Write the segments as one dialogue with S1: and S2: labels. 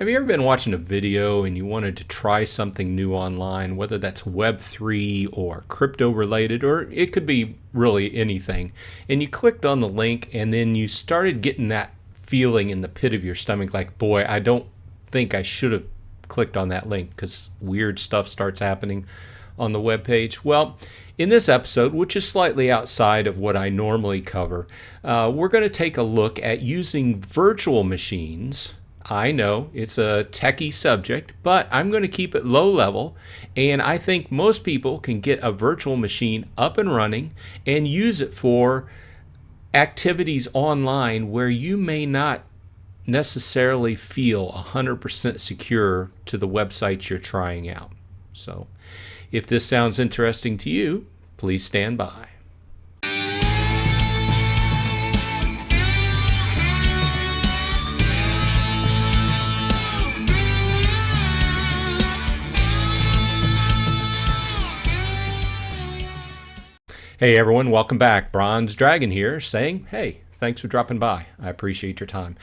S1: Have you ever been watching a video and you wanted to try something new online, whether that's Web3 or crypto related, or it could be really anything, and you clicked on the link and then you started getting that feeling in the pit of your stomach like, boy, I don't think I should have clicked on that link because weird stuff starts happening on the web page? Well, in this episode, which is slightly outside of what I normally cover, we're going to take a look at using virtual machines. I know it's a techie subject, but I'm going to keep it low level, and I think most people can get a virtual machine up and running and use it for activities online where you may not necessarily feel 100% secure to the websites you're trying out. So if this sounds interesting to you, please stand by. Hey everyone, welcome back. Bronze Dragon here saying, hey, thanks for dropping by. I appreciate your time.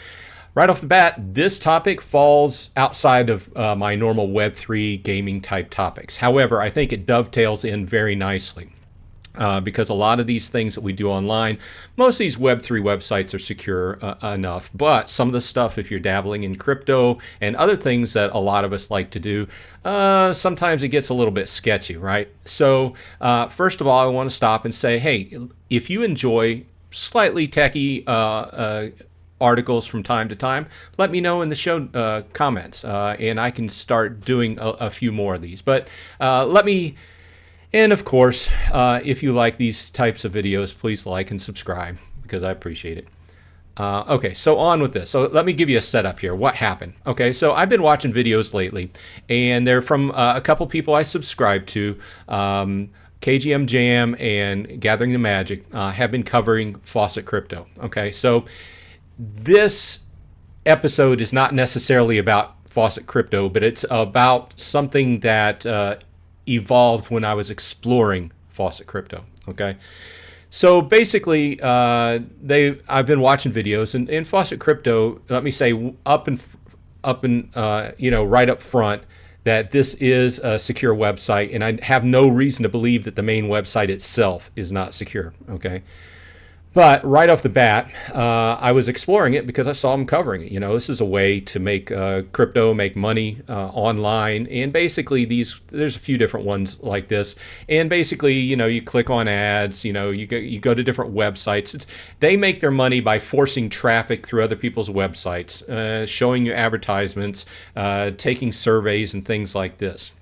S1: Right off the bat, this topic falls outside of my normal Web3 gaming type topics. However, I think it dovetails in very nicely because a lot of these things that we do online, most of these Web3 websites are secure enough, but some of the stuff, if you're dabbling in crypto and other things that a lot of us like to do, sometimes it gets a little bit sketchy, right? So first of all, I want to stop and say, hey, if you enjoy slightly techie articles from time to time, let me know in the show comments, and I can start doing a few more of these. But and of course, if you like these types of videos, please like and subscribe because I appreciate it. Okay, so on with this. So let me give you a setup here. What happened? Okay, so I've been watching videos lately, and they're from a couple people I subscribe to. KGM Jam and Gathering the Magic have been covering Faucet Crypto. Okay, so this episode is not necessarily about Faucet Crypto, but it's about something that evolved when I was exploring Faucet Crypto. Okay, so basically, I've been watching videos, and Faucet Crypto. Let me say up and right up front that this is a secure website, and I have no reason to believe that the main website itself is not secure. Okay. But right off the bat, I was exploring it because I saw them covering it. You know, this is a way to make crypto, make money online. And basically, there's a few different ones like this. And basically, you click on ads, you go to different websites. They make their money by forcing traffic through other people's websites, showing you advertisements, taking surveys and things like this.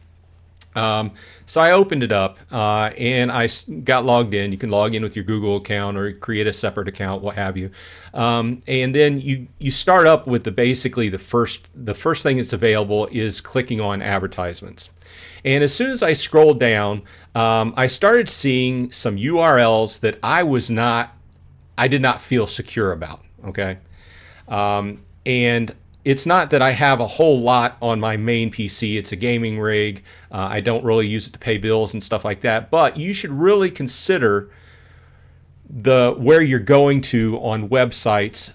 S1: So I opened it up and I got logged in. You can log in with your Google account or create a separate account, what have you. And then you start up with basically the first thing that's available is clicking on advertisements. And as soon as I scrolled down, I started seeing some URLs that I did not feel secure about. Okay. And it's not that I have a whole lot on my main PC. It's a gaming rig. I don't really use it to pay bills and stuff like that. But you should really consider where you're going to on websites,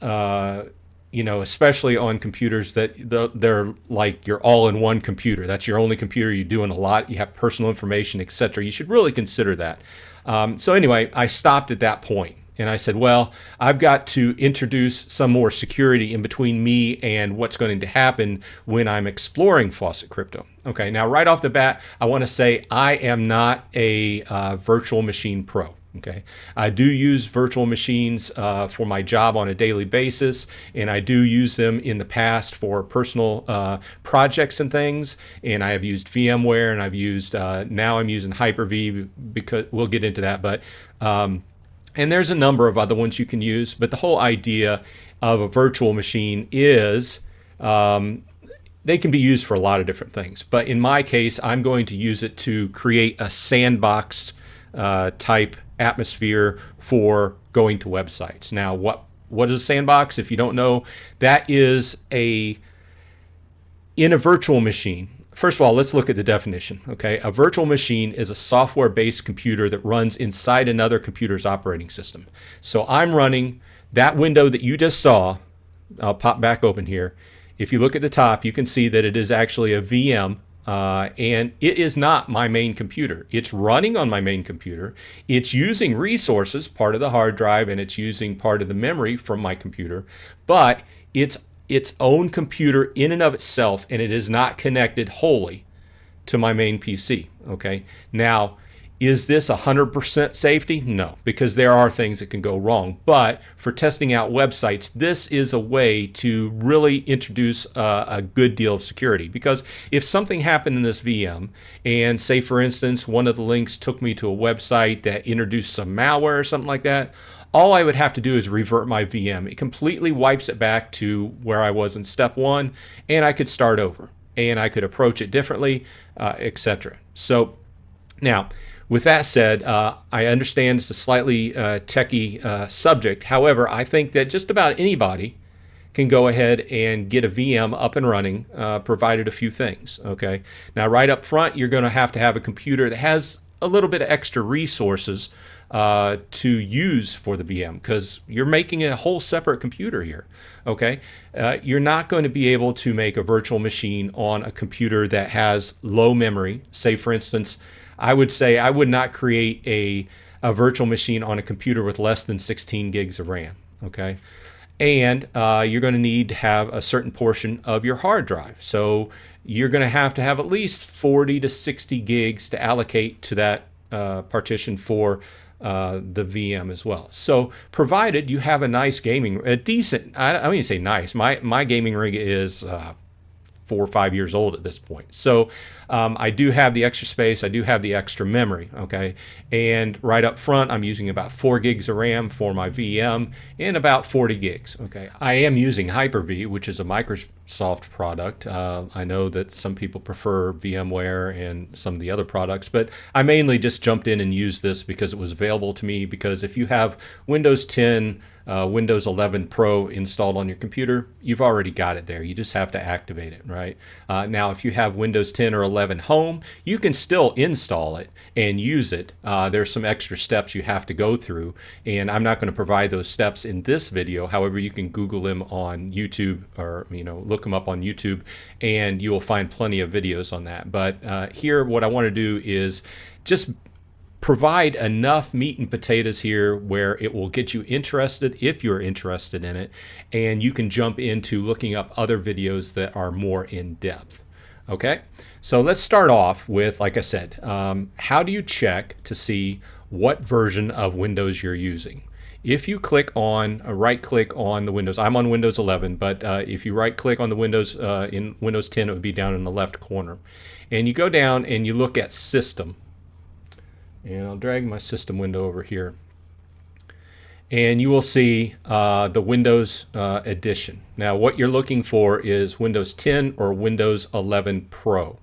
S1: especially on computers that they're like your all-in-one computer. That's your only computer. You're doing a lot. You have personal information, etc. You should really consider that. So anyway, I stopped at that point. And I said, well, I've got to introduce some more security in between me and what's going to happen when I'm exploring Faucet Crypto. Okay, now right off the bat, I want to say I am not a virtual machine pro. Okay, I do use virtual machines for my job on a daily basis, and I do use them in the past for personal projects and things. And I have used VMware, and I've used now I'm using Hyper-V because we'll get into that, but. And there's a number of other ones you can use, but the whole idea of a virtual machine is they can be used for a lot of different things. But in my case, I'm going to use it to create a sandbox type atmosphere for going to websites. Now, what is a sandbox? If you don't know, that is in a virtual machine. First of all, let's look at the definition. Okay, a virtual machine is a software-based computer that runs inside another computer's operating system. So I'm running that window that you just saw. I'll pop back open here. If you look at the top, you can see that it is actually a VM, and it is not my main computer. It's running on my main computer. It's using resources, part of the hard drive, and it's using part of the memory from my computer, but it's its own computer in and of itself, and it is not connected wholly to my main PC. Okay. Now, is this 100% safety? No, because there are things that can go wrong. But for testing out websites, this is a way to really introduce a good deal of security. Because if something happened in this VM, and say for instance, one of the links took me to a website that introduced some malware or something like that, all I would have to do is revert my VM. It completely wipes it back to where I was in step one, and I could start over, and I could approach it differently, etc. So now, with that said, I understand it's a slightly techie subject. However, I think that just about anybody can go ahead and get a VM up and running, provided a few things. Okay. Now, right up front, you're going to have a computer that has a little bit of extra resources to use for the VM, because you're making a whole separate computer here. Okay. You're not going to be able to make a virtual machine on a computer that has low memory. Say, for instance, I would say I would not create a virtual machine on a computer with less than 16 gigs of RAM. Okay. And you're going to need to have a certain portion of your hard drive. So you're going to have at least 40 to 60 gigs to allocate to that partition for the VM as well. So provided you have a decent, I don't even say nice, my gaming rig is 4 or 5 years old at this point. So I do have the extra space. I do have the extra memory. Okay. And right up front, I'm using about 4 gigs of RAM for my VM and about 40 gigs. Okay. I am using Hyper-V, which is a Microsoft product. I know that some people prefer VMware and some of the other products, but I mainly just jumped in and used this because it was available to me. Because if you have Windows 10, Windows 11 Pro installed on your computer, you've already got it there. You just have to activate it, right? Now, if you have Windows 10 or 11 Home, you can still install it and use it. There's some extra steps you have to go through, and I'm not going to provide those steps in this video. However, you can Google them on YouTube, or look them up on YouTube, and you will find plenty of videos on that. But here, what I want to do is just provide enough meat and potatoes here where it will get you interested, if you're interested in it, and you can jump into looking up other videos that are more in depth. Okay, so let's start off with, like I said, how do you check to see what version of Windows you're using? If you click on, right click on the Windows, I'm on Windows 11, but if you right click on the Windows, in Windows 10, it would be down in the left corner. And you go down and you look at System. And I'll drag my system window over here. And you will see the Windows edition. Now, what you're looking for is Windows 10 or Windows 11 Pro.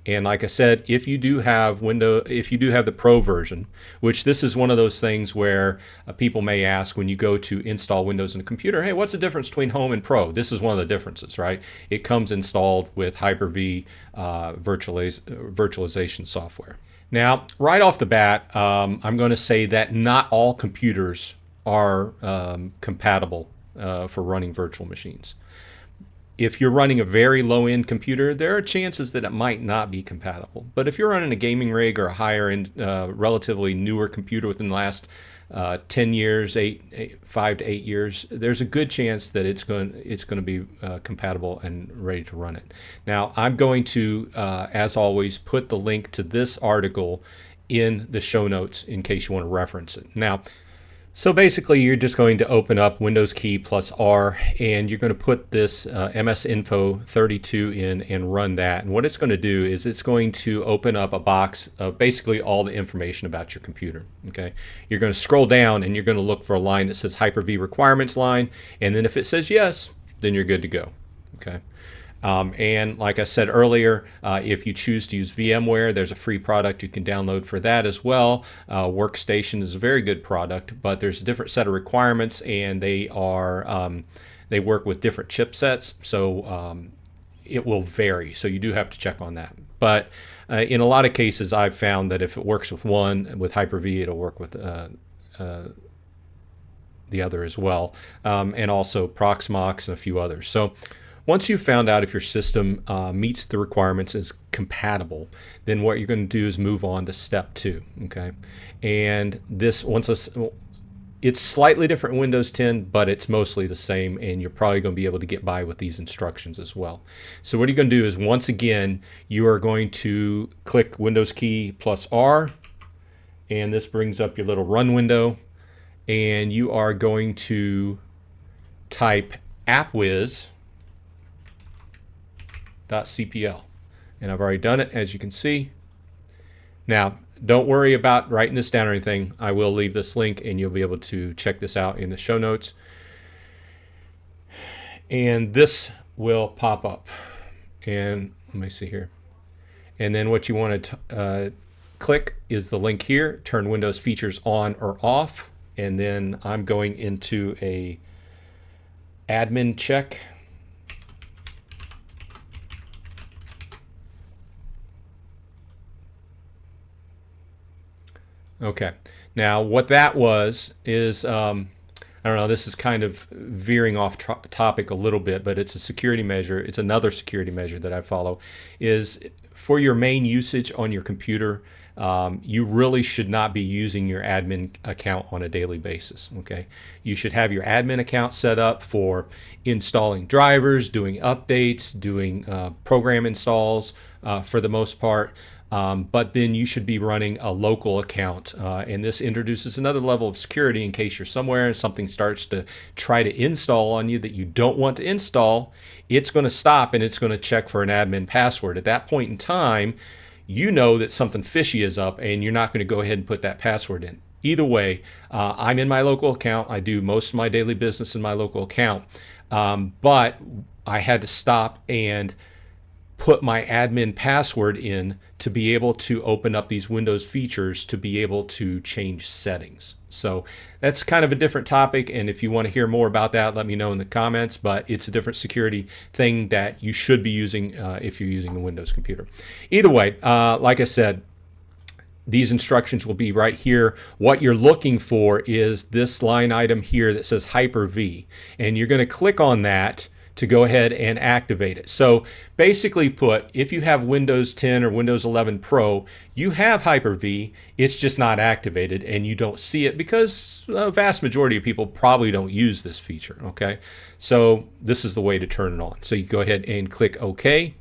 S1: And like I said, if you do have the Pro version, which this is one of those things where people may ask when you go to install Windows in a computer, hey, what's the difference between Home and Pro? This is one of the differences, right? It comes installed with Hyper-V virtualization software. Now, right off the bat, I'm going to say that not all computers are compatible for running virtual machines. If you're running a very low-end computer, there are chances that it might not be compatible. But if you're running a gaming rig or a higher-end, relatively newer computer within the last 10 years, 5 to 8 years, there's a good chance that it's going to be compatible and ready to run it. Now, I'm going to, as always, put the link to this article in the show notes in case you want to reference it. Now, so basically, you're just going to open up Windows key plus R, and you're going to put this MS Info 32 in and run that. And what it's going to do is it's going to open up a box of basically all the information about your computer. Okay, you're going to scroll down and you're going to look for a line that says Hyper-V requirements line, and then if it says yes, then you're good to go. Okay. And like I said earlier, if you choose to use VMware, there's a free product you can download for that as well. Workstation is a very good product, but there's a different set of requirements, and they work with different chipsets, so it will vary. So you do have to check on that. But in a lot of cases, I've found that if it works with one, with Hyper-V, it'll work with the other as well, and also Proxmox and a few others. So Once you've found out if your system meets the requirements, is compatible, then what you're going to do is move on to step 2. Okay, and this it's slightly different in Windows 10, but it's mostly the same, and you're probably going to be able to get by with these instructions as well. So what you're going to do is, once again, you are going to click Windows key plus R, and this brings up your little run window, and you are going to type appwiz.cpl, and I've already done it, as you can see. Now, don't worry about writing this down or anything. I will leave this link, and you'll be able to check this out in the show notes. And this will pop up. And let me see here. And then what you want to click is the link here, turn Windows features on or off. And then I'm going into a admin check. Okay, now what that was is, I don't know, this is kind of veering off topic a little bit, but it's a security measure. It's another security measure that I follow, is for your main usage on your computer, you really should not be using your admin account on a daily basis. Okay, you should have your admin account set up for installing drivers, doing updates, doing program installs for the most part. But then you should be running a local account, and this introduces another level of security in case you're somewhere and something starts to try to install on you that you don't want to install. It's going to stop and it's going to check for an admin password. At that point in time, you know that something fishy is up, and you're not going to go ahead and put that password in. Either way, I'm in my local account. I do most of my daily business in my local account, but I had to stop and put my admin password in to be able to open up these Windows features to be able to change settings. So that's kind of a different topic, and if you want to hear more about that, let me know in the comments, but it's a different security thing that you should be using if you're using a Windows computer. Either way, like I said, these instructions will be right here. What you're looking for is this line item here that says Hyper-V, and you're going to click on that to go ahead and activate it. So basically put, if you have Windows 10 or Windows 11 Pro, you have Hyper-V, it's just not activated and you don't see it because a vast majority of people probably don't use this feature, okay? So this is the way to turn it on. So you go ahead and click OK.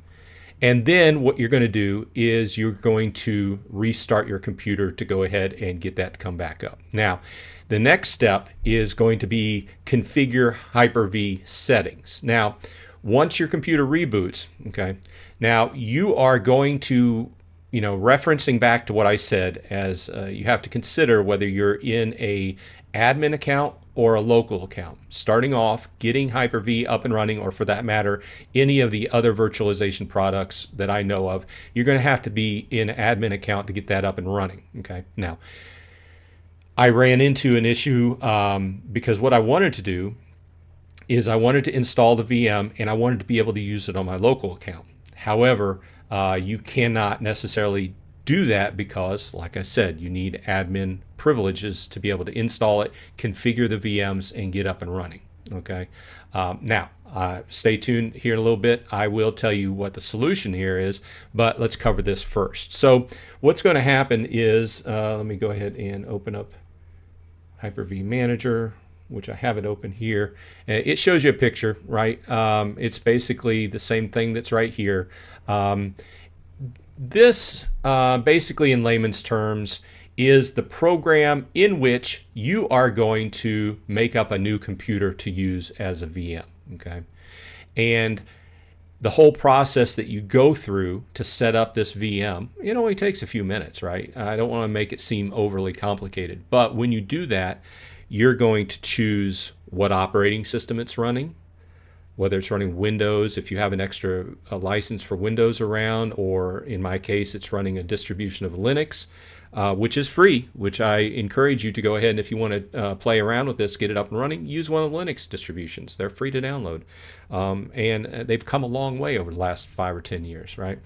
S1: And then what you're going to do is you're going to restart your computer to go ahead and get that to come back up. Now, the next step is going to be configure Hyper-V settings. Now, once your computer reboots, okay, now you are going to, referencing back to what I said, as you have to consider whether you're in a admin account or a local account. Starting off, getting Hyper-V up and running, or for that matter, any of the other virtualization products that I know of, you're going to have to be in an admin account to get that up and running. Okay. Now, I ran into an issue because what I wanted to do is I wanted to install the VM and I wanted to be able to use it on my local account. However, you cannot necessarily do that because, like I said, you need admin privileges to be able to install it, configure the VMs, and get up and running. Okay. Now, stay tuned here in a little bit. I will tell you what the solution here is, but let's cover this first. So what's going to happen is, let me go ahead and open up Hyper-V Manager, which I have it open here. It shows you a picture, right? It's basically the same thing that's right here. This, basically in layman's terms, is the program in which you are going to make up a new computer to use as a VM, okay? And the whole process that you go through to set up this VM, it only takes a few minutes, right? I don't want to make it seem overly complicated, but when you do that, you're going to choose what operating system it's running, whether it's running Windows, if you have an extra license for Windows around, or in my case, it's running a distribution of Linux, which is free, which I encourage you to go ahead and if you want to play around with this, get it up and running, use one of the Linux distributions. They're free to download. And they've come a long way over the last 5 or 10 years, right?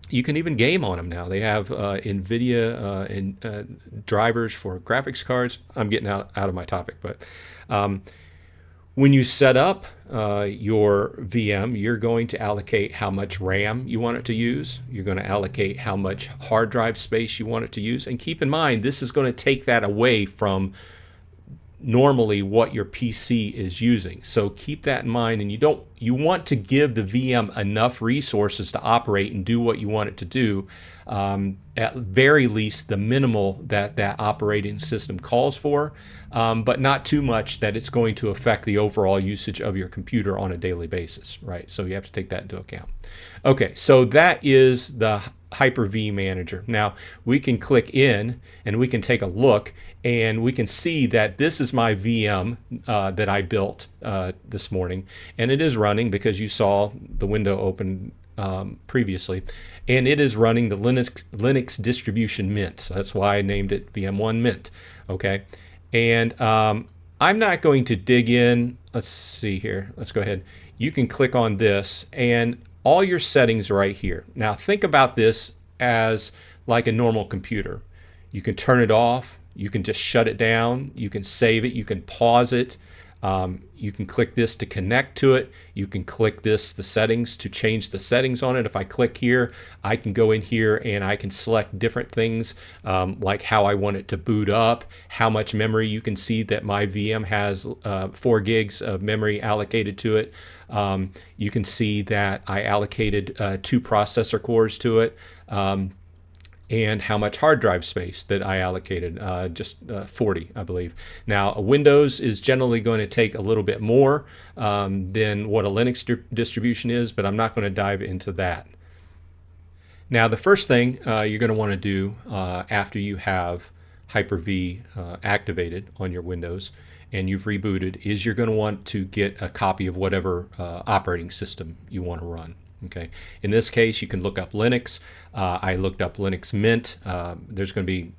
S1: You can even game on them now. They have NVIDIA and drivers for graphics cards. I'm getting out of my topic, but When you set up your VM, you're going to allocate how much RAM you want it to use. You're going to allocate how much hard drive space you want it to use. And keep in mind, this is going to take that away from normally what your PC is using. So keep that in mind, and you want to give the VM enough resources to operate and do what you want it to do, at very least the minimal that operating system calls for, but not too much that it's going to affect the overall usage of your computer on a daily basis, right? So you have to take that into account. Okay, so that is the Hyper-V Manager. Now we can click in and we can take a look, and we can see that this is my VM that I built this morning, and it is running because you saw the window open previously, and it is running the Linux distribution Mint. So that's why I named it VM1 Mint. Okay, and I'm not going to dig in. Let's see here. Let's go ahead. You can click on this, and all your settings are right here. Now think about this as like a normal computer. You can turn it off. You can just shut it down. You can save it. You can pause it. You can click this to connect to it. You can click this, the settings, to change the settings on it. If I click here, I can go in here and I can select different things, like how I want it to boot up, how much memory. You can see that my VM has 4 gigs of memory allocated to it. You can see that I allocated 2 processor cores to it. And how much hard drive space that I allocated, just 40, I believe. Now, a Windows is generally going to take a little bit more than what a Linux distribution is, but I'm not going to dive into that. Now, the first thing you're going to want to do after you have Hyper-V activated on your Windows and you've rebooted is you're going to want to get a copy of whatever operating system you want to run. Okay. In this case, you can look up Linux. I looked up Linux Mint. There's going to be,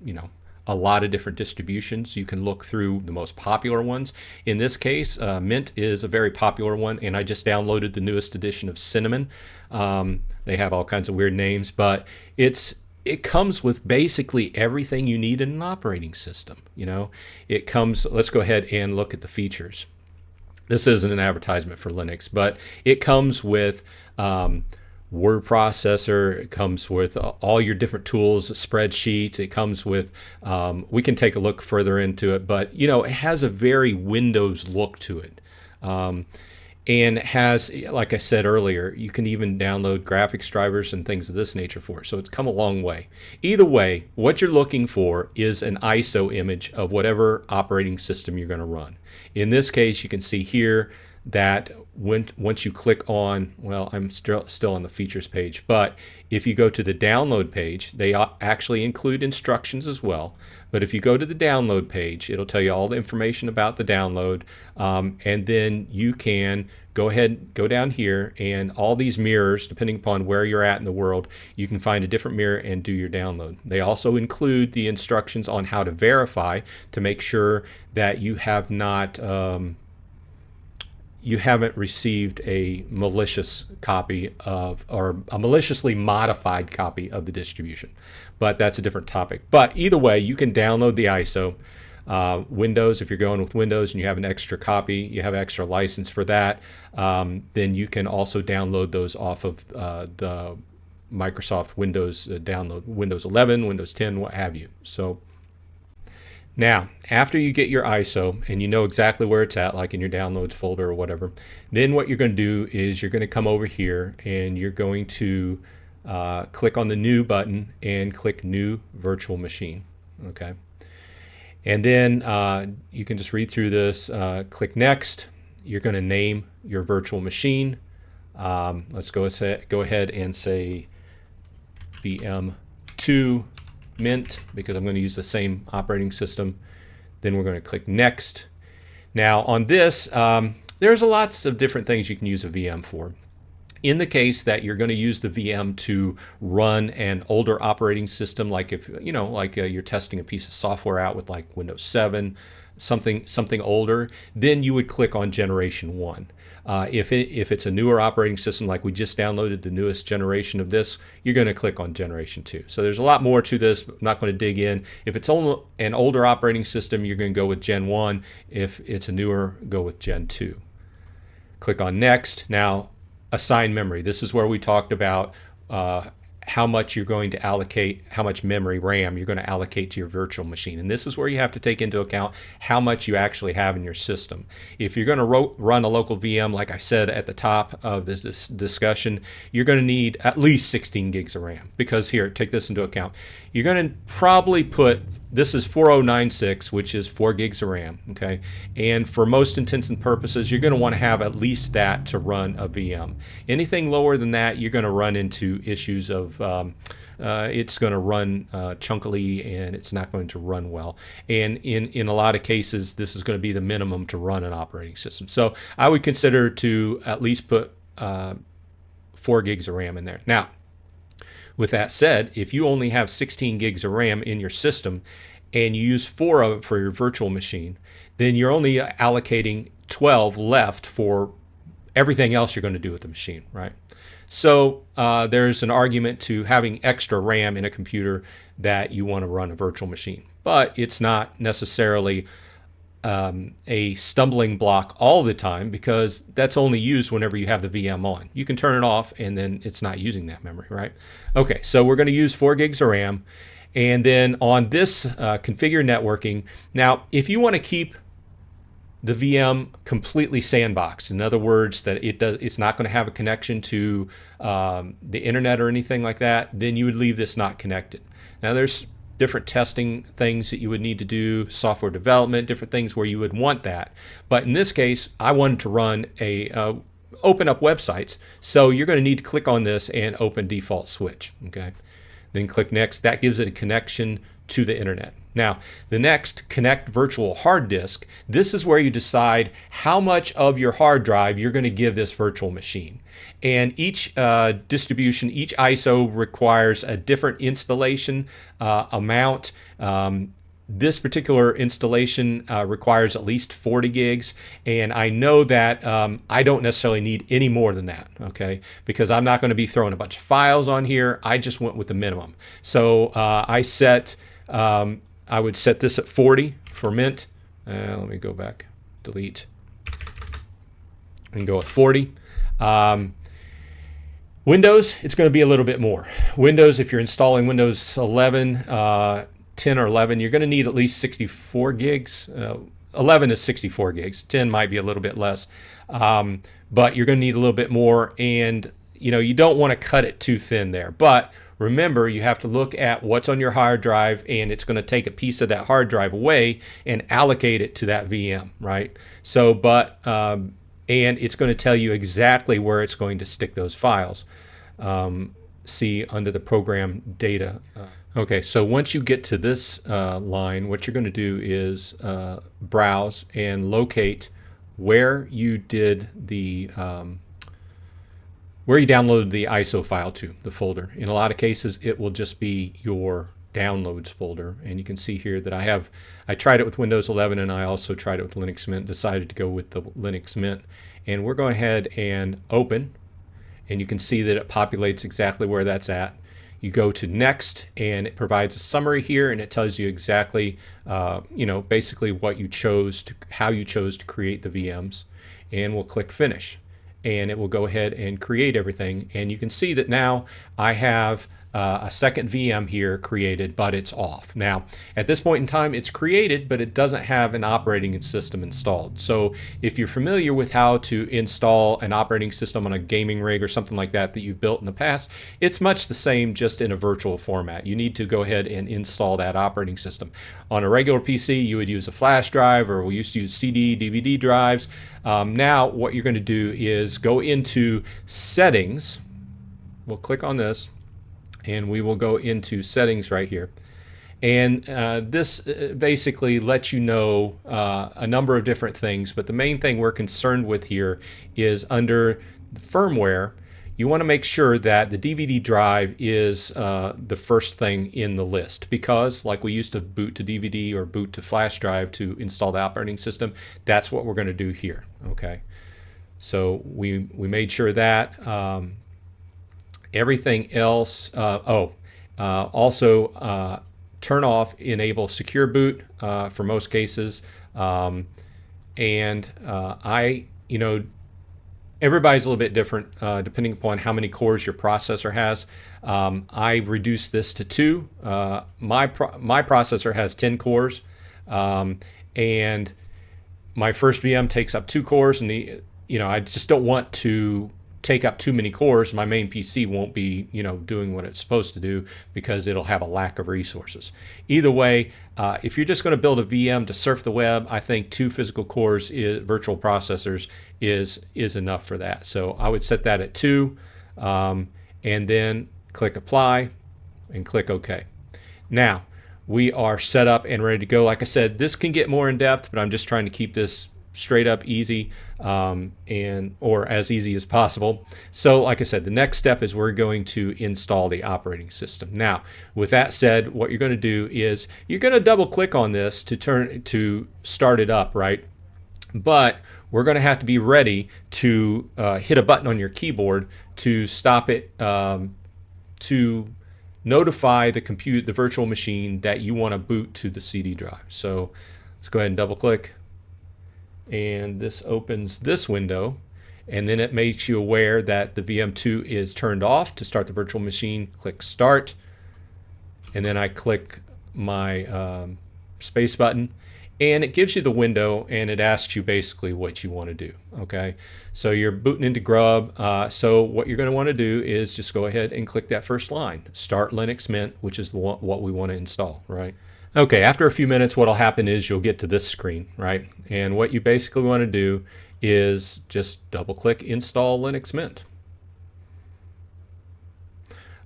S1: a lot of different distributions. You can look through the most popular ones. In this case, Mint is a very popular one, and I just downloaded the newest edition of Cinnamon. They have all kinds of weird names, but it comes with basically everything you need in an operating system. It comes. Let's go ahead and look at the features. This isn't an advertisement for Linux, but it comes with word processor. It comes with all your different tools, spreadsheets. It comes with, we can take a look further into it, but it has a very Windows look to it. And it has, like I said earlier, you can even download graphics drivers and things of this nature for it. So it's come a long way. Either way, what you're looking for is an ISO image of whatever operating system you're going to run. In this case, you can see here that once you click on, well, I'm still on the features page, but if you go to the download page, they actually include instructions as well. But if you go to the download page, it'll tell you all the information about the download, and then you can go down here, and all these mirrors, depending upon where you're at in the world, you can find a different mirror and do your download. They also include the instructions on how to verify to make sure that you have not you haven't received a malicious copy of, or a maliciously modified copy of the distribution. But that's a different topic. But either way, you can download the ISO. Windows, if you're going with Windows and you have an extra copy, you have extra license for that, then you can also download those off of the Microsoft Windows download, Windows 11, Windows 10, what have you. So now, after you get your ISO and you know exactly where it's at, like in your downloads folder or whatever, then what you're going to do is you're going to come over here and you're going to click on the New button and click New Virtual Machine. Okay. And then you can just read through this, click Next. You're going to name your virtual machine. Let's go ahead and say VM2 Mint, because I'm going to use the same operating system. Then we're going to click Next. Now on this, there's lots of different things you can use a VM for. In the case that you're going to use the VM to run an older operating system, like if you're testing a piece of software out with like Windows 7, something older, then you would click on Generation 1. If it's a newer operating system, like we just downloaded the newest generation of this, you're going to click on Generation 2. So there's a lot more to this, but I'm not going to dig in. If it's an older operating system, you're going to go with Gen 1. If it's a newer, go with Gen 2. Click on next. Now, assign memory. This is where we talked about how much you're going to allocate, how much memory RAM you're going to allocate to your virtual machine. And this is where you have to take into account how much you actually have in your system. If you're going to run a local VM, like I said at the top of this discussion, you're going to need at least 16 gigs of RAM. Because here, take this into account. You're going to probably put, this is 4096, which is 4 gigs of RAM, okay? And for most intents and purposes, you're going to want to have at least that to run a VM. Anything lower than that, you're going to run into issues of it's going to run chunkily and it's not going to run well. And in a lot of cases, this is going to be the minimum to run an operating system. So I would consider to at least put 4 gigs of RAM in there. Now, with that said, if you only have 16 gigs of RAM in your system and you use 4 of it for your virtual machine, then you're only allocating 12 left for everything else you're going to do with the machine, right? So there's an argument to having extra RAM in a computer that you want to run a virtual machine, but it's not necessarily a stumbling block all the time, because that's only used whenever you have the VM on. You can turn it off and then it's not using that memory, right? Okay, so we're going to use 4 gigs of RAM. And then on this configure networking, now if you want to keep the VM completely sandboxed, in other words, that it's not going to have a connection to the internet or anything like that, then you would leave this not connected. Now there's different testing things that you would need to do, software development, different things where you would want that. But in this case, I wanted to run open up websites. So you're going to need to click on this and open default switch. Okay. Then click next. That gives it a connection to the internet. Now, the next, connect virtual hard disk. This is where you decide how much of your hard drive you're going to give this virtual machine. And each distribution, each ISO requires a different installation amount. This particular installation requires at least 40 gigs, and I know that I don't necessarily need any more than that, okay? Because I'm not going to be throwing a bunch of files on here. I just went with the minimum. So I would set this at 40 for Mint. Let me go back, delete, and go with 40. Windows, it's going to be a little bit more. Windows, if you're installing Windows 11, 10 or 11, you're going to need at least 64 gigs. 11 is 64 gigs. 10 might be a little bit less, but you're going to need a little bit more. And you don't want to cut it too thin there. But remember, you have to look at what's on your hard drive, and it's going to take a piece of that hard drive away and allocate it to that VM, right? So, and it's going to tell you exactly where it's going to stick those files. See under the program data. Okay, so once you get to this line, what you're going to do is browse and locate where you did the where you downloaded the ISO file to, the folder. In a lot of cases, it will just be your downloads folder. And you can see here that I tried it with Windows 11, and I also tried it with Linux Mint, decided to go with the Linux Mint. And we're going ahead and open, and you can see that it populates exactly where that's at. You go to next, and it provides a summary here, and it tells you exactly, basically what you chose to, how you chose to create the VMs. And we'll click finish, and it will go ahead and create everything. And you can see that now I have a second VM here created, but it's off. Now, at this point in time, it's created, but it doesn't have an operating system installed. So if you're familiar with how to install an operating system on a gaming rig or something like that you've built in the past, it's much the same, just in a virtual format. You need to go ahead and install that operating system. On a regular PC, you would use a flash drive, or we used to use CD, DVD drives. Now, what you're going to do is go into settings. We'll click on this, and we will go into settings right here. And this basically lets you know a number of different things, but the main thing we're concerned with here is under the firmware, you want to make sure that the DVD drive is the first thing in the list, because like we used to boot to DVD or boot to flash drive to install the operating system, that's what we're going to do here. Okay, so we made sure that. Everything else, also turn off enable secure boot for most cases. I everybody's a little bit different depending upon how many cores your processor has. I reduced this to 2. My processor has 10 cores, and my first VM takes up 2 cores, and I just don't want to take up too many cores. My main PC won't be doing what it's supposed to do because it'll have a lack of resources. Either way, if you're just going to build a VM to surf the web, I think 2 physical cores, virtual processors, is enough for that. So I would set that at 2, and then click apply and click OK. Now we are set up and ready to go. Like I said, this can get more in depth, but I'm just trying to keep this straight up easy, or as easy as possible. So like I said, the next step is we're going to install the operating system. Now with that said, what you're going to do is you're going to double click on this to start it up, right? But we're going to have to be ready to hit a button on your keyboard to stop it, to notify the virtual machine that you want to boot to the CD drive. So let's go ahead and double click, and this opens this window, and then it makes you aware that the VM2 is turned off. To start the virtual machine, click start, and then I click my space button, and it gives you the window, and it asks you basically what you want to do. Okay, so you're booting into Grub. So what you're going to want to do is just go ahead and click that first line, Start Linux Mint, which is what we want to install, right? Okay, after a few minutes, what'll happen is you'll get to this screen, right? And what you basically want to do is just double-click Install Linux Mint.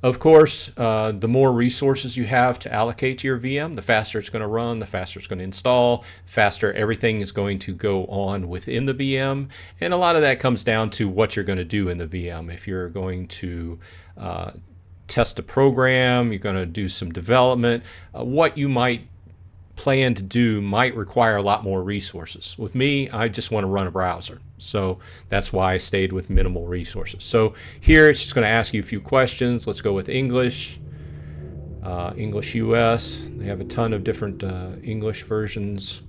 S1: Of course, the more resources you have to allocate to your VM, the faster it's going to run, the faster it's going to install, faster everything is going to go on within the VM. And a lot of that comes down to what you're going to do in the VM. If you're going to test a program, you're going to do some development, what you might plan to do might require a lot more resources. With me, I just want to run a browser. So that's why I stayed with minimal resources. So here it's just going to ask you a few questions. Let's go with English, English US. They have a ton of different English versions.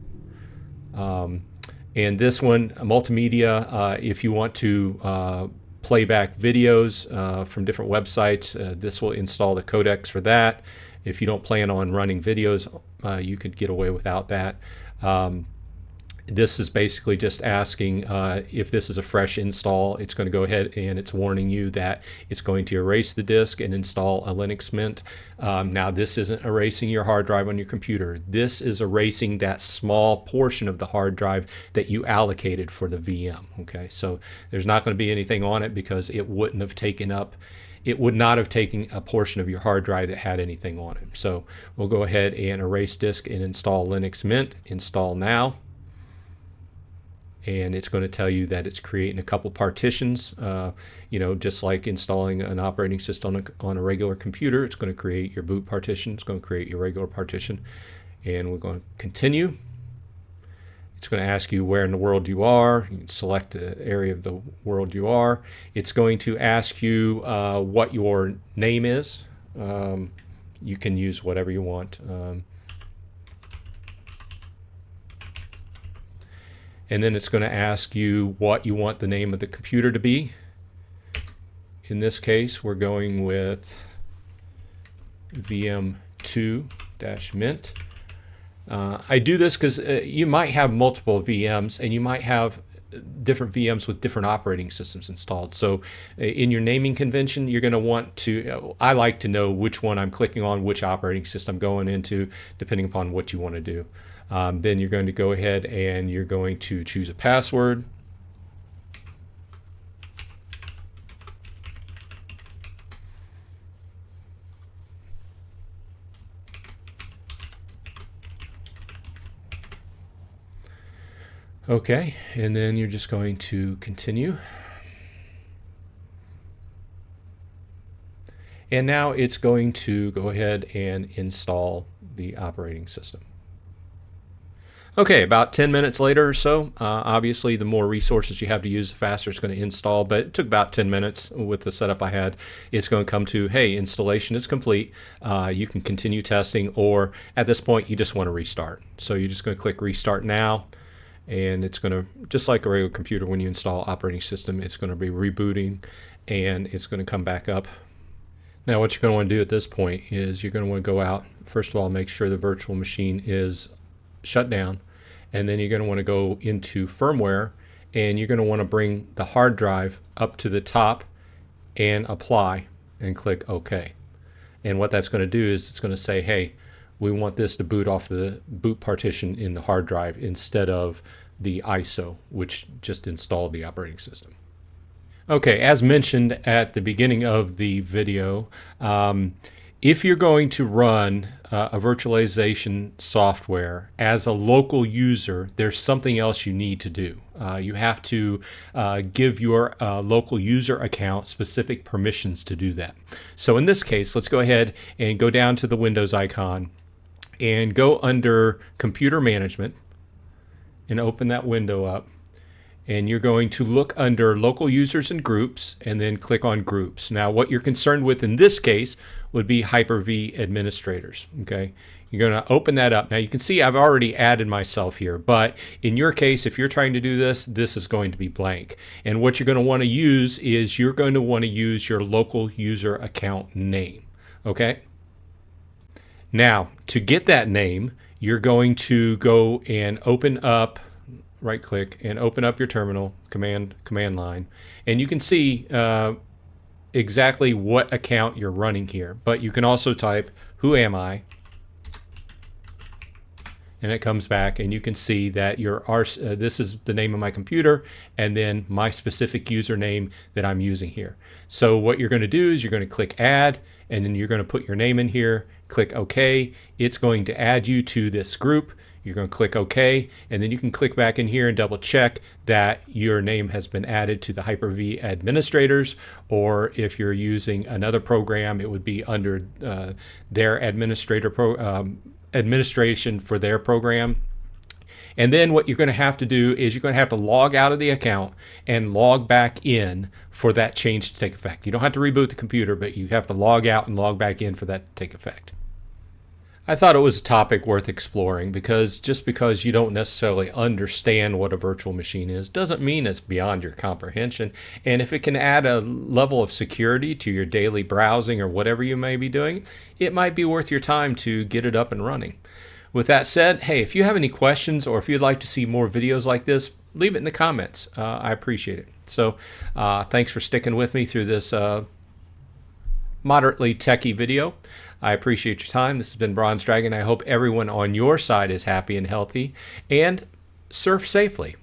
S1: And this one, multimedia, if you want to play back videos from different websites, this will install the codecs for that. If you don't plan on running videos, you could get away without that. This is basically just asking if this is a fresh install. It's going to go ahead and it's warning you that it's going to erase the disk and install a Linux Mint. Now this isn't erasing your hard drive on your computer. This is erasing that small portion of the hard drive that you allocated for the VM. Okay, so there's not going to be anything on it because it would not have taken a portion of your hard drive that had anything on it. So we'll go ahead and erase disk and install Linux Mint. Install now. And it's going to tell you that it's creating a couple partitions. Just like installing an operating system on a regular computer, it's going to create your boot partition. It's going to create your regular partition. And we're going to continue. It's going to ask you where in the world you are. You can select the area of the world you are. It's going to ask you what your name is. You can use whatever you want. And then it's going to ask you what you want the name of the computer to be. In this case, we're going with VM2-Mint. I do this because you might have multiple VMs and you might have different VMs with different operating systems installed. So in your naming convention, you're going to want to, I like to know which one I'm clicking on, which operating system I'm going into, depending upon what you want to do. Then you're going to go ahead and you're going to choose a password. Okay, and then you're just going to continue. And now it's going to go ahead and install the operating system. Okay, about 10 minutes later or so, obviously the more resources you have to use, the faster it's going to install, but it took about 10 minutes with the setup I had. It's going to come to, hey, installation is complete. You can continue testing, or at this point you just want to restart. So you're just going to click restart now, and it's going to, just like a regular computer, when you install operating system, it's going to be rebooting and it's going to come back up. Now what you're going to want to do at this point is you're going to want to go out, first of all, make sure the virtual machine is shut down, and then you're going to want to go into firmware, and you're going to want to bring the hard drive up to the top and apply and click OK. And what that's going to do is it's going to say, hey, we want this to boot off the boot partition in the hard drive instead of the ISO, which just installed the operating system. Okay, as mentioned at the beginning of the video, if you're going to run a virtualization software as a local user, there's something else you need to do. You have to give your local user account specific permissions to do that. So in this case, let's go ahead and go down to the Windows icon and go under Computer Management and open that window up. And you're going to look under Local Users and Groups and then click on Groups. Now what you're concerned with in this case would be Hyper-V administrators. Okay, you're going to open that up. Now you can see I've already added myself here, but in your case, if you're trying to do this, this is going to be blank. And what you're going to want to use is you're going to want to use your local user account name. Okay, now to get that name, you're going to go and open up, right click and open up your terminal, command line, and you can see exactly what account you're running here. But you can also type who am I, and it comes back, and you can see that this is the name of my computer and then my specific username that I'm using here. So what you're going to do is you're going to click add, and then you're going to put your name in here, click OK. It's going to add you to this group. You're going to click OK, and then you can click back in here and double check that your name has been added to the Hyper-V administrators, or if you're using another program, it would be under their administration for their program. And then what you're going to have to do is you're going to have to log out of the account and log back in for that change to take effect. You don't have to reboot the computer, but you have to log out and log back in for that to take effect. I thought it was a topic worth exploring because just because you don't necessarily understand what a virtual machine is doesn't mean it's beyond your comprehension. And if it can add a level of security to your daily browsing or whatever you may be doing, it might be worth your time to get it up and running. With that said, hey, if you have any questions or if you'd like to see more videos like this, leave it in the comments. I appreciate it. So thanks for sticking with me through this moderately techie video. I appreciate your time. This has been Bronze Dragon. I hope everyone on your side is happy and healthy, and surf safely.